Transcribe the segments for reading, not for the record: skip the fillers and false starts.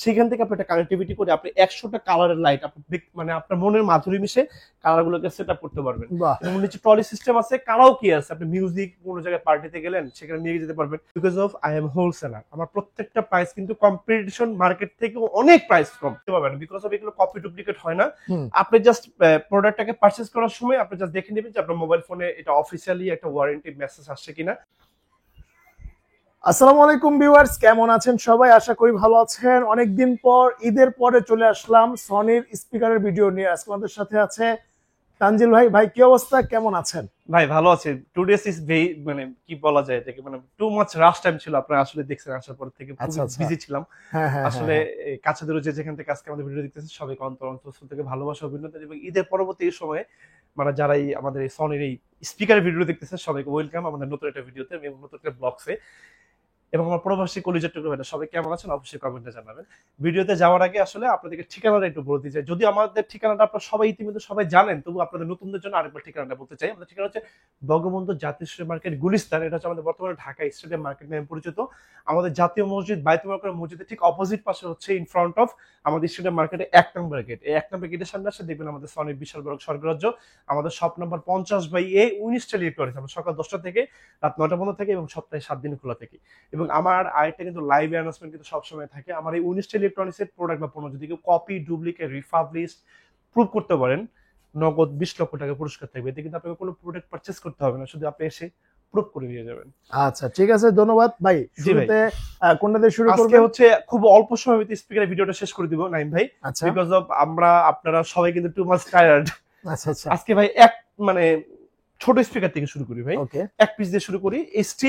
সেখান থেকে আপনি একটা কানেক্টিভিটি করে আপনি 100টা কালারের লাইট আপনি মানে আপনার মনের মাধুরী মিশে কালারগুলোকে সেট আপ করতে পারবেন। এবং নিচে ট্রলি সিস্টেম আছে, কারাওকে আছে, আপনি মিউজিক কোনো জায়গায় পার্টিতে গেলেন সেখানে নিয়ে যেতে পারবেন। Because of I am wholesaler, আমার প্রত্যেকটা প্রাইস কিন্তু কম্পিটিশন মার্কেট থেকে অনেক প্রাইস কম পাবেন। বিকজ অফ এগুলো কপি ডুপ্লিকেট হয় না। আপনি জাস্ট প্রোডাক্টটাকে পারচেজ করার সময় আপনি জাস্ট দেখে নেবেন যে আপনার মোবাইল ফোনে এটা অফিসিয়ালি একটা ওয়ারেন্টি মেসেজ আসছে কিনা। আসসালামু আলাইকুম ভিউয়ার্স, কেমন আছেন সবাই? আশা করি ভালো আছেন। অনেকদিন পর ঈদের পরে চলে আসলাম সনির স্পিকারের ভিডিও নিয়ে। আজকে আমাদের সাথে আছে তানজিল ভাই। ভাই কি অবস্থা, কেমন আছেন? ভাই ভালো আছি। 2 ডেজ ইজ ভেরি মানে কি বলা যায় এটাকে, মানে টু মাচ রাশ টাইম ছিল। আপনারা আসলে দেখছেন আসার পর থেকে খুব বিজি ছিলাম। আসলে কাছে দূরে যে যেখান থেকে আজকে আমাদের ভিডিও দেখতেছেন সবাইকে অন্তর থেকে ভালোবাসা, অভিনন্দন। এবং ঈদের পরবর্তী এই সময়ে মানে যারা আমাদের এই সনির এই স্পিকারের ভিডিও দেখতেছেন সবাইকে ওয়েলকাম আমাদের নতুন একটা ভিডিওতে এবং নতুন একটা ব্লগসে। এবং আমার প্রবাসী কলিজার টুকরো ভাইরা সবাই কেমন আছেন অবশ্যই কমেন্টে জানাবেন। ভিডিওতে যাওয়ার আগে আসলে আপনাদেরকে ঠিকানাটা একটু বলতে চাই। যদি আমাদের ঠিকানাটা আপনারা সবাই ইতিমধ্যে সবাই জানেন, তবু আপনাদের নতুনদের জন্য আরেকবার ঠিকানাটা বলতে চাই। আমাদের ঠিকানা হচ্ছে বঙ্গবন্ধু জাতীয় স্টেডিয়াম মার্কেট, গুলিস্তান। এটা হচ্ছে আমাদের বর্তমানে ঢাকা স্টেডিয়াম মার্কেট নামে পরিচিত। আমাদের জাতীয় মসজিদ বাইতুল মুকাররম মসজিদের ঠিক অপোজিট পাশে হচ্ছে ইন ফ্রন্ট অফ আমাদের স্টেডিয়াম মার্কেটে 1 নম্বর গেট। এই 1 নম্বর গেটের সামনে আসে দেখবেন আমাদের সনির বিশাল বড় স্বর্গরাজ্য। আমাদের শপ নাম্বার 50/A 19 টা ইলেকট্রনিক্স। আমরা সকাল 10টা থেকে রাত 9টা পর্যন্ত থেকে এবং সপ্তাহে 7 দিন খোলা থাকে। এবং আমার আরেকটা কিন্তু লাইভ অ্যানাউন্সমেন্ট কিন্তু সবসময় থাকে। আমার এই 19 টা ইলেকট্রনিক্স এর প্রোডাক্ট বা পণ্য যদি কেউ কপি, ডুপ্লিকেট, রিফাবলিশড প্রুভ করতে পারেন, নগদ 20 লক্ষ টাকা পুরস্কার থাকবে। এতে কিন্তু আপনাকে কোনো প্রোডাক্ট পারচেজ করতে হবে না, শুধু আপনি এসে প্রুভ করে নিয়ে যাবেন। আচ্ছা ঠিক আছে, ধন্যবাদ ভাই। শুরুতে কোনটা দিয়ে শুরু করব? আজকে হচ্ছে খুব অল্প সময়ের ভিতরে স্পিকারের ভিডিওটা শেষ করে দিব নাইম ভাই। বিকজ অফ আপনারা সবাই কিন্তু টু মাচ টায়ার্ড। আচ্ছা আচ্ছা, আজকে ভাই এক মানে ছোট স্পিকার থেকে শুরু করি ভাই। এক পিস দিয়ে শুরু করি। ST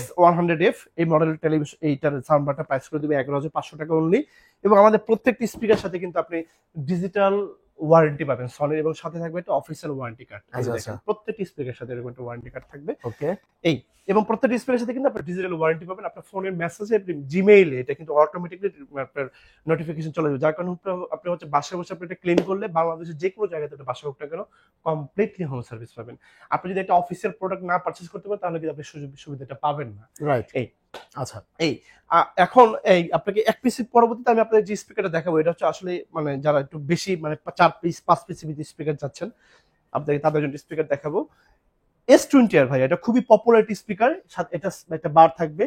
S100F এই মডেলের টেলিভিশন, এইটার সাউন্ড বারটা প্রাইস করে দেবে 11,500 টাকা অনলি। এবং আমাদের প্রত্যেকটি স্পিকার সাথে কিন্তু আপনি ডিজিটাল ওয়ারেন্টি পাবেন সনির, এবং সাথে থাকবে একটা অফিসিয়াল ওয়ারেন্টি কার্ড। প্রত্যেকটি স্পিকারের সাথে এরকম একটা ওয়ারেন্টি কার্ড থাকবে। ওকে, এই এবং প্রত্যেকটি স্পিকারের সাথে কিন্তু আপনি ডিজিটাল ওয়ারেন্টি পাবেন। আপনার ফোনের মেসেজে, জিমেইলে এটা কিন্তু অটোমেটিক্যালি আপনার নোটিফিকেশন চলে যাবে, যার কারণে আপনি হচ্ছে বাসায় বসে আপনি এটা ক্লেম করলে বাংলাদেশের যে কোনো জায়গাতে এটা বাসা হোক না কেন কমপ্লিটলি হোম সার্ভিস পাবেন। আপনি যদি একটা অফিসিয়াল প্রোডাক্ট না পারচেজ করতে পারেন তাহলে কিন্তু আপনি সুযোগ সুবিধাটা পাবেন না। রাইট। এই আচ্ছা, এই এখন এই আপনাকে এক পিস পরবর্তীতে আমি আপনাদের যে স্পিকারটা দেখাবো এটা হচ্ছে আসলে মানে যারা একটু বেশি মানে 4 পিস 5 পিস স্পিকার যাচ্ছেন আপনাদের তাদের জন্য স্পিকার দেখাবো। S20R ভাই, এটা খুবই পপুলার একটি স্পিকার। এটা একটা বার থাকবে,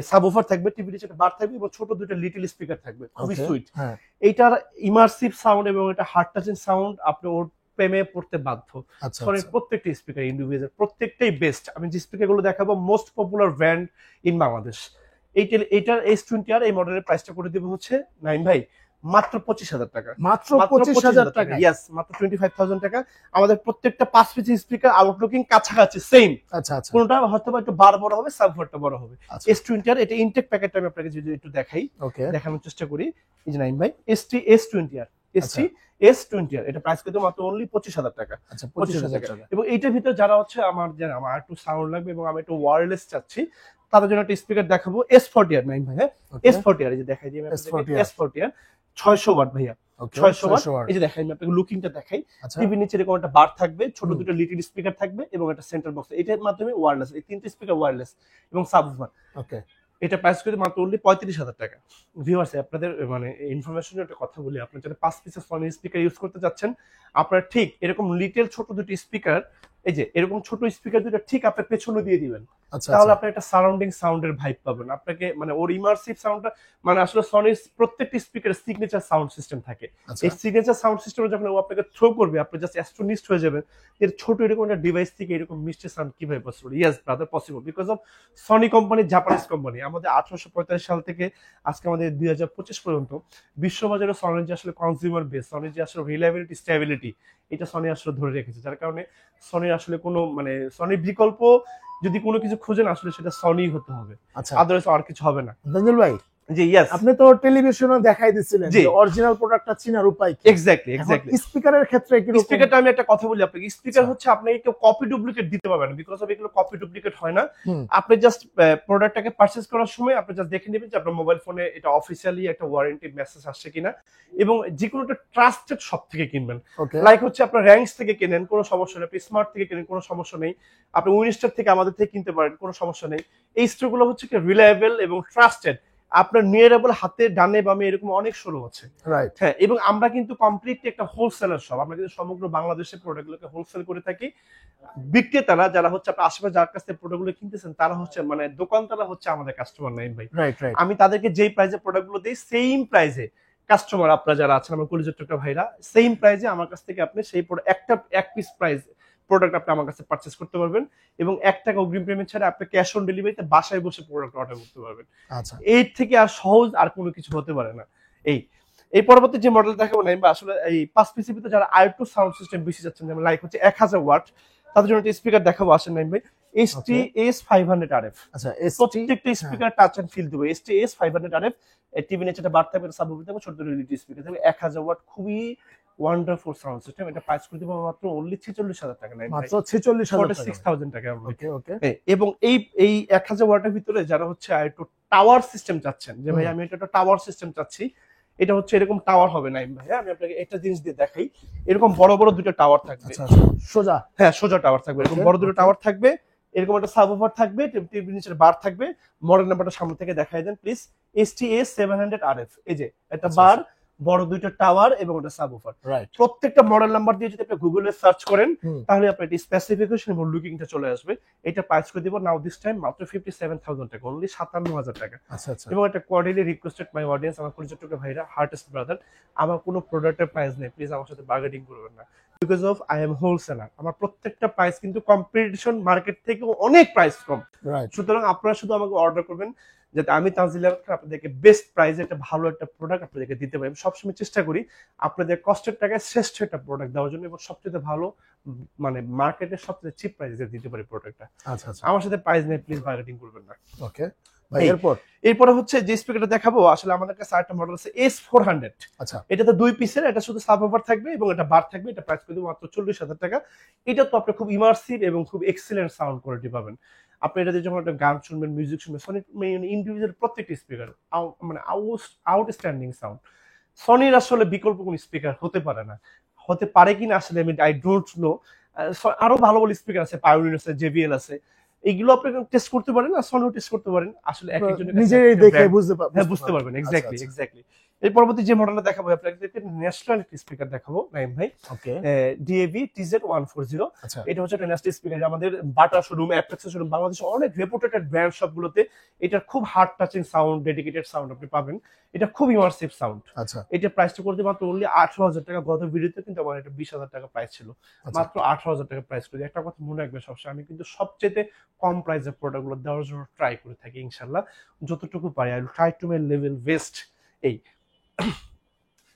সাবওুফার থাকবে, টিভির নিচে একটা বার থাকবে এবং ছোট দুটো লিটল স্পিকার থাকবে, খুবই সুইট। এইটার ইমার্সিভ সাউন্ড এবং এটা হার্ট টাচিং সাউন্ড আপনি ওর প্রেমে পড়তে বাধ্য। প্রত্যেকটা স্পিকার ইন্ডিভিজুয়াল, প্রত্যেকটাই বেস্ট। আমি যে স্পিকারগুলো দেখাবো most popular brand in Bangladesh. এইটার S20R এই মডেলের প্রাইসটা করে দেবো হচ্ছে নাইম ভাই মাত্র 25,000 টাকা। মাত্র 25,000 টাকা? ইয়েস, মাত্র 25,000 টাকা। আমাদের প্রত্যেকটা 5 পিস স্পিকার আউটলুকিং কাছাকাছি সেম। আচ্ছা আচ্ছা, কোনটা হয়তো একটু বার বড় হবে, সাবওুফারটা বড় হবে। S20R এটা ইনটেক প্যাকেটটা আমি আপনাকে যদি একটু দেখাই, দেখানোর চেষ্টা করি। এই যে নাইম ভাই S20R S20R এটা প্রাইস কিন্তু মাত্র অনলি 25,000 টাকা। আচ্ছা 25,000 টাকা। এবং এইটার ভিতরে যারা হচ্ছে আমার একটু সাউন্ড লাগবে এবং আমি একটু ওয়্যারলেস চাচ্ছি তাদের জন্য একটা স্পিকার দেখাবো S40R নাইম ভাই। হ্যাঁ S40R, এই যে দেখাই দিই আমি আপনাকে S40R 600 ওয়াট ভাইয়া, 600 ওয়াট। এই যে দেখাই আমি আপনাকে লুকিংটা দেখাই। টিভির নিচে এরকম একটা বার থাকবে, ছোট দুটো লিটল স্পিকার থাকবে এবং একটা সেন্টার বক্স। এটার মাধ্যমে ওয়্যারলেস, এই তিনটে স্পিকার ওয়্যারলেস এবং সাবওুফার। ওকে, এটা প্রাইস করে মাত্র অনলি 35,000 টাকা। ভিউয়ার্স, আপনাদের মানে ইনফরমেশনের একটা কথা বলি, আপনি যারা 5 পিসের সনি স্পিকার ইউজ করতে যাচ্ছেন, আপনারা ঠিক এরকম লিটল ছোট দুটো স্পিকার, এই যে এরকম ছোট স্পিকার দুটো ঠিক আপনার পেছনে দিয়ে দিবেন, তাহলে আপনি একটা সারাউন্ডিং সাউন্ডের ভাইব পাবেন। আপনাকে মানে ওর ইমার্সিভ সাউন্ডটা মানে আসলে সনির প্রত্যেকটি স্পিকারের সিগনেচার সাউন্ড সিস্টেম থাকে। এই সিগনেচার সাউন্ড সিস্টেমে যখন ও আপনাকে থ্রো করবে আপনি জাস্ট অ্যাস্ট্রোনিস্ট হয়ে যাবেন এর ছোট এরকম একটা ডিভাইস থেকে এরকম মিষ্টি সাউন্ড কিভাবে possible. Yes brother, possible, because of Sony company, Japanese company. আমাদের 1845 সাল থেকে আজকে আমাদের 2025 পর্যন্ত বিশ্ববাজারে সনির যে আসলে কনজিউমার বেস, সনির যে আসলে রিলায়েবিলিটি, স্টেবিলিটি, এটা সনি আসলে ধরে রেখেছে, যার কারণে সনির আসলে কোনো মানে সনির বিকল্প যদি কোনো কিছু খোঁজেন আসলে সেটা সনি হতে হবে, আদারওয়াইজ আর কিছু হবে না। দাঞ্জল ভাই, জি ইয়েস, আপনি তো টেলিভিশনে দেখাই দিছিলেন যে অরিজিনাল প্রোডাক্টটা চিনার উপায় কি? এক্স্যাক্টলি। স্পিকারের ক্ষেত্রে কি? স্পিকারটা আমি একটা কথা বলি আপনাকে, স্পিকার হচ্ছে আপনাকে কেউ কপি ডুপ্লিকেট দিতে পারবে না, বিকজ অফ এগুলো কপি ডুপ্লিকেট হয় না। আপনি জাস্ট প্রোডাক্টটাকে পারচেজ করার সময় আপনি জাস্ট দেখে নেবেন যে আপনার মোবাইল ফোনে এটা অফিসিয়ালি একটা ওয়ারেন্টি মেসেজ আসছে কিনা। এবং যে কোনো একটা ট্রাস্টেড শপ থেকে কিনবেন, লাইক হচ্ছে আপনার র্যাঙ্কস থেকে কেনেন, কোনো সমস্যা নেই। আপনি স্মার্ট থেকে কেনেন, কোনো সমস্যা নেই। আপনি উইনস্টার থেকে আমাদের থেকে কিনতে পারেন, কোনো সমস্যা নেই। এই স্টোরগুলো হচ্ছে কি রিলায়েবল এবং ট্রাস্টেড। আপনার নিয়ারেবল হাতে ডানে বামে এরকম অনেক শোরুম আছে, রাইট। হ্যাঁ, এবং আমরা কিন্তু কমপ্লিটলি একটা হোলসেলার শপ, আমরা কিন্তু সমগ্র বাংলাদেশের প্রোডাক্টগুলোকে হোলসেল করে থাকি। বিক্রেতারা যারা হচ্ছে আপনার আশেপাশে যার কাছ থেকে প্রোডাক্টগুলো কিনতেছেন তারা হচ্ছে মানে দোকানদাররা হচ্ছে আমাদের কাস্টমার নাইম ভাই। Right right. আমি তাদেরকে যেই প্রাইসে প্রোডাক্টগুলো দিই সেম প্রাইসে কাস্টমার আপনারা যারা আছেন আমার কলিজার টুকরা ভাইরা সেম প্রাইসে আমার কাছ থেকে আপনি সেই এক পিস প্রাইস প্রোডাক্ট আপনি আমার কাছে পারচেজ করতে পারবেন, এবং 1 টাকা অগ্রিম পেমেন্ট ছাড়া আপনি ক্যাশ অন ডেলিভারিতে বাসায় বসে প্রোডাক্ট অর্ডার করতে পারবেন। আচ্ছা, এর থেকে আর সহজ আর কোনো কিছু হতে পারে না। এই পরবর্তী যে মডেল দেখাবো না, আসলে এই 5 পিসিবিতে যারা আই2 সাউন্ড সিস্টেম বেশি যাচ্ছেন, যেমন লাইক হচ্ছে 1000 ওয়াট, তাদের জন্য একটা স্পিকার দেখাবো, আসেন নাইম ভাই। ST-S 500 RF, আচ্ছা, প্রত্যেকটা স্পিকার টাচ এন্ড ফিল দিবে। ST-S 500 RF, টিভি নিচে একটা বার থাকবে, সাবউফার থাকবে, ছোট এলইডি স্পিকার থাকবে, 1000 ওয়াট, খুবই ওয়ান্ডারফুল সাউন্ড সিস্টেম। এটা প্রাইস করে দিব মাত্র অনলি 46000 টাকা, নাইম ভাই, মাত্র 46000 টাকা, 46000 টাকা। ওকে ওকে। এবং এই 1000 ওয়াটের ভিতরে যারা হচ্ছে আই2 টাওয়ার সিস্টেম চাচ্ছেন, যে ভাই আমি এটা টাওয়ার সিস্টেম চাচ্ছি, এটা হচ্ছে এরকম টাওয়ার হবে নাইম ভাই। আমি আপনাকে একটা জিনিস দিয়ে দেখাই, এরকম বড় বড় দুটো টাওয়ার থাকবে। আচ্ছা আচ্ছা, সোজা, হ্যাঁ সোজা টাওয়ার থাকবে, এরকম বড় দুটো টাওয়ার থাকবে, এরকম একটা সাবউফার থাকবে, টিভি নিচের বার থাকবে। মডেল নাম্বারটা সামনে থেকে দেখাই দেন প্লিজ। ST-S 700 RF, এই যে একটা বার, বড় দুইটা টাওয়ার এবং একটা সাবউফার। প্রত্যেকটা মডেল নাম্বার দিয়ে যদি আপনি গুগলে সার্চ করেন তাহলে আপনার এই স্পেসিফিকেশন এবং লুকিংটা চলে আসবে। এটা প্রাইস করে দিব নাও দিস টাইম মাত্র 57000 টাকা, অনলি 57000 টাকা। আচ্ছা আচ্ছা। এবং একটা কোয়ার্টারলি রিকোয়েস্টেড মাই অডিয়েন্স, আমার পরিচিত ভাইরা, হার্টেস্ট ব্রাদার, আমার কোনো প্রোডাক্টের প্রাইস নেই, প্লিজ আমার সাথে বার্গেনিং করবেন না, because of I am wholesaler. আমার প্রত্যেকটা প্রাইস কিন্তু কম্পিটিশন মার্কেট থেকে অনেক প্রাইস কম, সুতরাং আপনারা শুধু আমাকে অর্ডার করবেন যাতে আমি তানজিল আহমেদ খান আপনাদেরকে বেস্ট প্রাইসে একটা ভালো একটা প্রোডাক্ট আপনাদেরকে দিতে পারি। আমি সবসময় চেষ্টা করি আপনাদের কষ্টের টাকায় শ্রেষ্ঠ একটা প্রোডাক্ট দেওয়ার জন্য, এবং সবচেয়ে ভালো মানে মার্কেটের সবচেয়ে চিপ প্রাইসে দিতে পারি প্রোডাক্টটা। আচ্ছা আচ্ছা, আমার সাথে প্রাইস নেই, প্লিজ বার্গেনিং করবেন না। ওকে। এরপরে হচ্ছে যে স্পিকারটা দেখাবো, আসলে আমাদের কাছে আরেকটা মডেল আছে S400। আচ্ছা, এটাতে 2 পিসের, এটা শুধু সাবউফার থাকবে এবং এটা বার থাকবে। এটা প্রাইস করে দিব মাত্র 40000 টাকা। এটা তো আপনি খুব ইমার্সিভ এবং খুব এক্সিলেন্ট সাউন্ড কোয়ালিটি পাবেন। আপনি এটা দিয়ে যখন একটা গান শুনবেন, মিউজিক শুনবেন, সনি ইন্ডিভিজুয়াল প্রত্যেকটা স্পিকার মানে আউটস্ট্যান্ডিং সাউন্ড। সনির আসলে বিকল্প কোন স্পিকার হতে পারে না, হতে পারে কিনা আসলে আমি আই ডোন্ট নো। আরো ভালো ভালো স্পিকার আছে, পায়োনিয়ার আছে, JBL আছে, এগুলো আপনি টেস্ট করতে পারেন, আর সনিও টেস্ট করতে পারেন। আসলে এক একজনের নিজেই দেখে বুঝতে পারবেন। Exactly exactly. এর পরবর্তী যে মডেলটা দেখাবো আপনাকে, ন্যাশনাল একটা স্পিকার দেখাবো নাইম ভাই। ওকে, DAV TZ140। এটা হচ্ছে একটা ন্যাশনাল স্পিকার, আমাদের বাটা শোরুম, অ্যাপেক্স শোরুম, বাংলাদেশের অনেক রেপুটেড ব্র্যান্ড সবগুলোতে এটার খুব hard touching sound, dedicated sound আপনি পাবেন। এটা খুব ইমার্সিভ সাউন্ড। আচ্ছা, এটা প্রাইসটা করতে মাত্র অনলি 18000 টাকা। গত ভিডিওতে কিন্তু আমার এটা 20000 টাকা প্রাইস ছিল, মাত্র 18000 টাকা প্রাইস করে। একটা কথা মনে রাখবেন সবসময়, আমি কিন্তু সবচেয়ে কম প্রাইসের প্রোডাক্টগুলো দেওয়ার জন্য ট্রাই করে থাকি ইনশাআল্লাহ, যতটুকু পারি। I will try to my level best.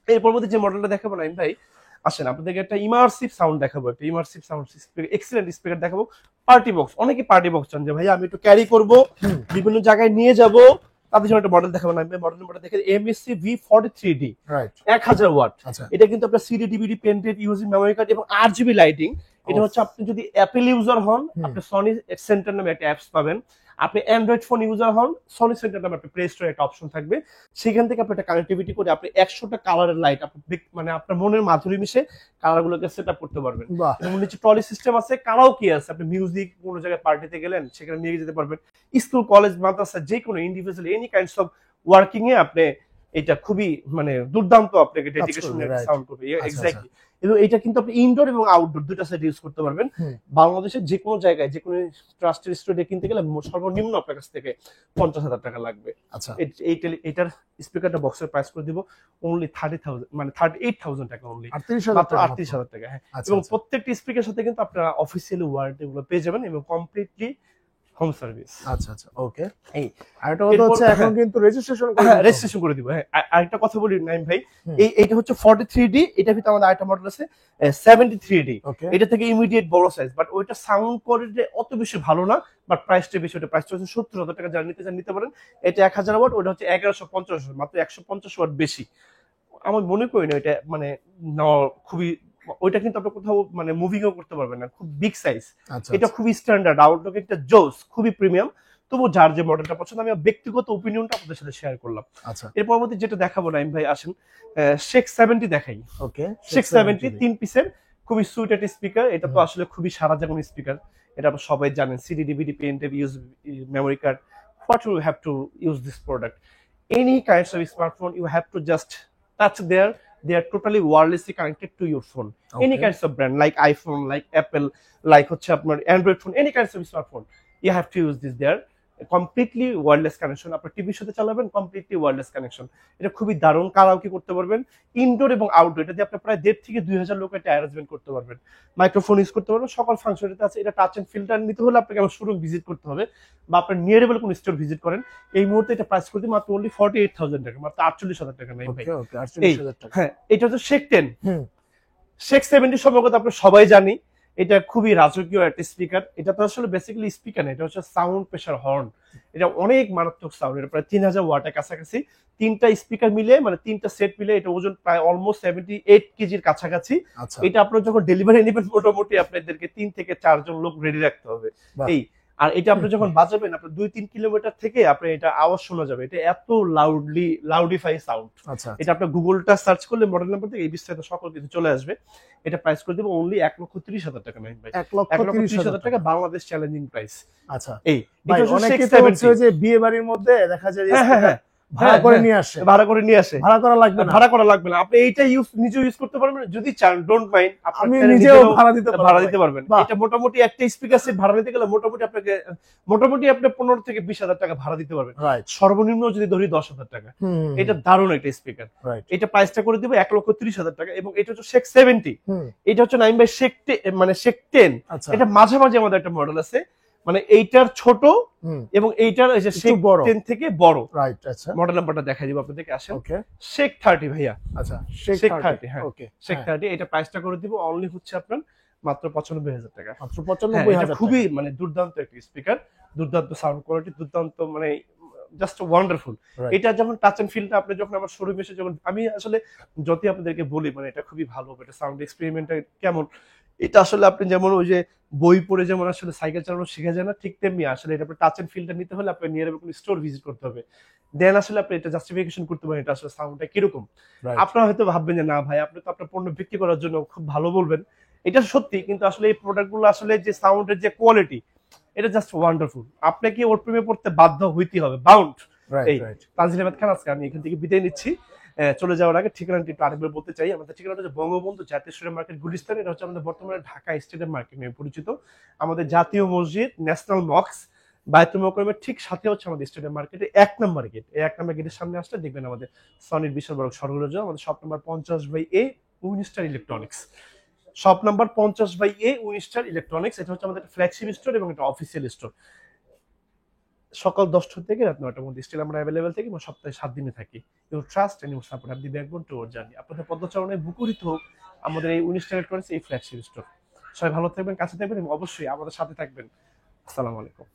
এই পরবর্তী যে মডেলটা দেখাবো নাইম ভাই, আসেন আপনাদেরকে একটা ইমার্সিভ সাউন্ড দেখাবো, একটা immersive sound speaker, excellent speaker দেখাবো। পার্টি বক্স, অনেকে পার্টি বক্স চান যে ভাই আমি একটু ক্যারি করব, বিভিন্ন জায়গায় নিয়ে যাব, তাদের জন্য একটা মডেল দেখাবো নাইম ভাই। মডেল নাম্বারটা দেখেন MSC V43D, 1000 ওয়াট। এটা কিন্তু আপনার CD DVD pen drive, USB memory card এবং RGB লাইটিং। এটা হচ্ছে আপনি যদি অ্যাপেল ইউজার হন, আপনি সনি সেন্টার নামে একটা অ্যাপস পাবেন। আপনি অ্যান্ড্রয়েড ফোন ইউজার হন, সনি সেন্টার নামে একটা প্লে স্টোরে একটা অপশন থাকবে, সেখান থেকে আপনি একটা কানেক্টিভিটি করে আপনি 100টা কালারের লাইট আপনি মানে আপনার মনের মাধুরী মিশে কালারগুলোকে সেট আপ করতে পারবেন। এবং নিচে ট্রলি সিস্টেম আছে, কারাওকে আছে, আপনি মিউজিক কোনো জায়গায় পার্টিতে গেলেন সেখানে নিয়ে যেতে পারবেন। স্কুল, কলেজ, মাদ্রাসা, যে কোনো individual any kinds of working এ আপনি এটা খুবই মানে দুর্দান্ত আপনাকে ডেডিকেশন সাউন্ড করবে। এক্স্যাক্টলি। এবং এটা কিন্তু আপনি ইনডোর এবং আউটডোর দুটো সাইড ইউজ করতে পারবেন। বাংলাদেশের যে কোনো জায়গায়, যে কোনো ট্রাস্টেড স্টুডিও কিনতে গেলে সর্বনিম্ন আপনার কাছ থেকে 50000 টাকা লাগবে। আচ্ছা, এটার স্পিকারটা বক্সের প্রাইস করে দিব অনলি 30000, মানে 38000 টাকা, অনলি 38000 টাকা। হ্যাঁ, এবং প্রত্যেকটি স্পিকারের সাথে কিন্তু আপনারা অফিসিয়ালি ওয়ারেন্টি গুলো পেয়ে যাবেন এবং কমপ্লিটলি হোম সার্ভিস। আচ্ছা আচ্ছা, ওকে। আরেকটা কথা হচ্ছে এখন কিন্তু রেজিস্ট্রেশন করে দিব। হ্যাঁ, আরেকটা কথা বলি নাইম ভাই, এইটা হচ্ছে 43D, এটা ভিতরে আমাদের আরেকটা মডেল আছে 73D। এটা থেকে ইমিডিয়েট বড় সাইজ, বাট ওইটা সাউন্ড কোয়ালিটি অত বেশি ভালো না, বাট প্রাইসটা বেশি। ওটা প্রাইসটা হচ্ছে 70000 টাকা। যারা নিতে চান নিতে পারেন। এটা 1000 ওয়াট, ওটা হচ্ছে 1150, মাত্র 150 ওয়াট বেশি। আমি মনে করি না এটা মানে খুবই, ওইটা কিন্তু আপনি কোথাও মানে মুভিংও করতে পারবেন না, খুব বিগ সাইজ। এটা খুবই স্ট্যান্ডার্ড, আউটলুক একটা জোস, খুবই প্রিমিয়াম। তবু যার যে মডেলটা পছন্দ, আমি ব্যক্তিগত ওপিনিয়নটা আপনাদের সাথে শেয়ার করলাম। আচ্ছা, এর পরবর্তী যেটা দেখাবো নাইম ভাই, আসেন শেখ 70 দেখাই। ওকে, শেখ 70 3 পিসের খুবই সুইট একটা স্পিকার। এটা তো আসলে খুবই সারা জীবন স্পিকার, এটা আপনারা সবাই জানেন। CD DVD pen drive, USB memory card, what you have to use this product. any kinds of smartphone, you have to just touch there. They are totally wirelessly connected to your phone. Any kinds of brand like iPhone, like Apple, like হচ্ছে আপনার Android phone, any kinds of smartphone, you have to use this there. Completely wireless connection, আপনার টিভির সাথে চালাবেন completely wireless connection. এটা খুবই দারুণ, karaoke করতে পারবেন ইনডোর এবং আউটডোর। এটা দিয়ে আপনি প্রায় 1.5 থেকে 2,000 লোক এটা অ্যারেঞ্জমেন্ট করতে পারবেন। মাইক্রোফোন ইউজ করতে পারবেন, সকল ফাংশন এটা আছে। এটা টাচ এন্ড ফিল্টার নিতে হলে আপনাকে আমার শোরুম ভিজিট করতে হবে বা আপনার নিয়ারেবল কোন স্টোর ভিজিট করেন। এই মুহূর্তে এটা প্রাইস করতে মাত্র অনলি 48,000 টাকা, মাত্র 48,000 টাকা নাই ভাই। ওকে 48,000 টাকা। হ্যাঁ, এটা হচ্ছে শেক 10। শেক 70 সম্পর্কে তো আমরা সবাই জানি। এটা খুবই রাজকীয় একটা স্পিকার। এটা তো আসলে বেসিক্যালি স্পিকার না, এটা হচ্ছে সাউন্ড প্রেসার হর্ন। এটা অনেক মারাত্মক সাউন্ড। এটা প্রায় 3000 ওয়াটের কাছাকাছি। 3টা স্পিকার মিলে মানে 3টা সেট মিলে এটা ওজন প্রায় অলমোস্ট 78 কেজির কাছাকাছি। এটা আপনারা যখন ডেলিভারি নেবেন মোটামুটি আপনাদেরকে 3 থেকে 4 জন লোক রেডি রাখতে হবে। এই আর এটা আপনি যখন বাজাবেন আপনার 2-3 কিলোমিটার থেকে আপনি এটা আওয়াজ শোনা যাবে। এটা এত লাউডিফাই সাউন্ড। এটা আপনি গুগলটা সার্চ করলে মডেল নাম্বার থেকে এই বিস্তারিত সকল কিছু চলে আসবে। এটা প্রাইস করে দেব অনলি 1,30,000 টাকা নাই ভাই। 1,30,000 টাকা বাংলাদেশ চ্যালেঞ্জিং প্রাইস। আচ্ছা, এই ভাই অনেকে তো হচ্ছে যে বিয়ে বাড়ির মধ্যে দেখা যায় ভাড়া করে নিয়ে আসে। ভাড়া করা লাগবে না। আপনি এইটা নিজে ইউজ করতে পারবেন যদি চান, ডোন্ট মাইন্ড। আপনি নিজেও ভাড়া দিতে পারবেন। এটা মোটামুটি একটা স্পিকার সেট ভাড়া নিতে গেলে মোটামুটি আপনি 15 থেকে 20,000 টাকা ভাড়া দিতে পারবেন, সর্বনিম্ন যদি ধরি 10,000 টাকা। এটা দারুণ একটা স্পিকার। এটা প্রাইসটা করে দিব 1,30,000 টাকা। এবং এটা হচ্ছে শেক 70। এটা হচ্ছে নাইম ভাই শেক 10। এটা মাঝামাঝি আমাদের একটা মডেল আছে, মানে এইটার ছোট এবং এইটার শেক 10 থেকে বড়। রাইট, আচ্ছা মডেল নাম্বারটা দেখাই দিব আপনাদেরকে। আসেন, ওকে শেক 30 ভাইয়া। আচ্ছা, শেক 30। হ্যাঁ, ওকে শেক 30। এটা প্রাইসটা করে দিব অনলি হচ্ছে আপনার মাত্র 95,000 টাকা। মাত্র 95,000। খুবই মানে দুর্দান্ত একটা স্পিকার, দুর্দান্ত সাউন্ড কোয়ালিটি, দুর্দান্ত মানে জাস্ট ওয়ান্ডারফুল। এটা যখন টাচ এন্ড ফিলটা আপনি যখন আমার শোরুমে এসে যখন আমি আসলে যতই আপনাদেরকে বলি মানে এটা খুবই ভালো, এটা সাউন্ড এক্সপেরিমেন্টটা কেমন, এটা আসলে আপনি যেমন ওই যে বই পড়ে যেমন আসলে সাইকেল চালানো শেখা যায় না, ঠিক তেমনি আসলে এটা টাচ এন্ড ফিলটা নিতে হলে আপনি নিয়ারেবল কোনো স্টোর ভিজিট করতে হবে। দেন আসলে আপনি এটা জাস্টিফিকেশন করতে পারেন এটা আসলে সাউন্ডটা কিরকম। আপনারা হয়তো ভাববেন যে না ভাই আপনি তো আপনার পণ্য বিক্রি করার জন্য খুব ভালো বলবেন, এটা সত্যি, কিন্তু আসলে এই প্রোডাক্টগুলো আসলে যে সাউন্ডের যে কোয়ালিটি এটা জাস্ট ওয়ান্ডারফুল। আপনাকে ওর প্রেমে পড়তে বাধ্য হইতে হবে, বাউন্ড। এই তানজিল আহমেদ খান, আজকে আমি এখান থেকে বিদায় নিচ্ছি। চলে যাওয়ার আগে ঠিকানাটি একটু আরেকবার বলতে চাই। আমাদের ঠিকানাটা হচ্ছে বঙ্গবন্ধু জাতীয় স্টেডিয়াম মার্কেট, গুলিস্তান। এটা হচ্ছে আমাদের বর্তমানে ঢাকা স্টেডিয়াম মার্কেট নামে পরিচিত। আমাদের জাতীয় মসজিদ, ন্যাশনাল মক্স, বায়তুল মোকাররমের ঠিক সাথে হচ্ছে আমাদের স্টেডিয়াম মার্কেটে 1 নম্বর গেট। এই 1 নম্বর গেটের সামনে আসলে দেখবেন আমাদের সনির বিশাল বড় সরগরজ। আমাদের shop number 50/A Winstar electronics. Shop number 50/A Winstar electronics. এটা হচ্ছে আমাদের ফ্ল্যাগশিপ স্টোর এবং এটা অফিসিয়াল স্টোর। সকাল 10টা থেকে রাত 9টার মধ্যে স্টিল আমরা অ্যাভেলেবেল থাকি এবং সপ্তাহে 7 দিনে থাকি। Your trust and your support, আপনি ব্যাকবোন টু আওয়ার জার্নি। আপনাদের পদচারণায় মুখরিত হোক আমাদের এই উইনস্টার ইলেকট্রনিক্স, এই ফ্ল্যাগশিপ স্টোর। সবাই ভালো থাকবেন, কাছে থাকবেন এবং অবশ্যই আমাদের সাথে থাকবেন। আসসালামু আলাইকুম।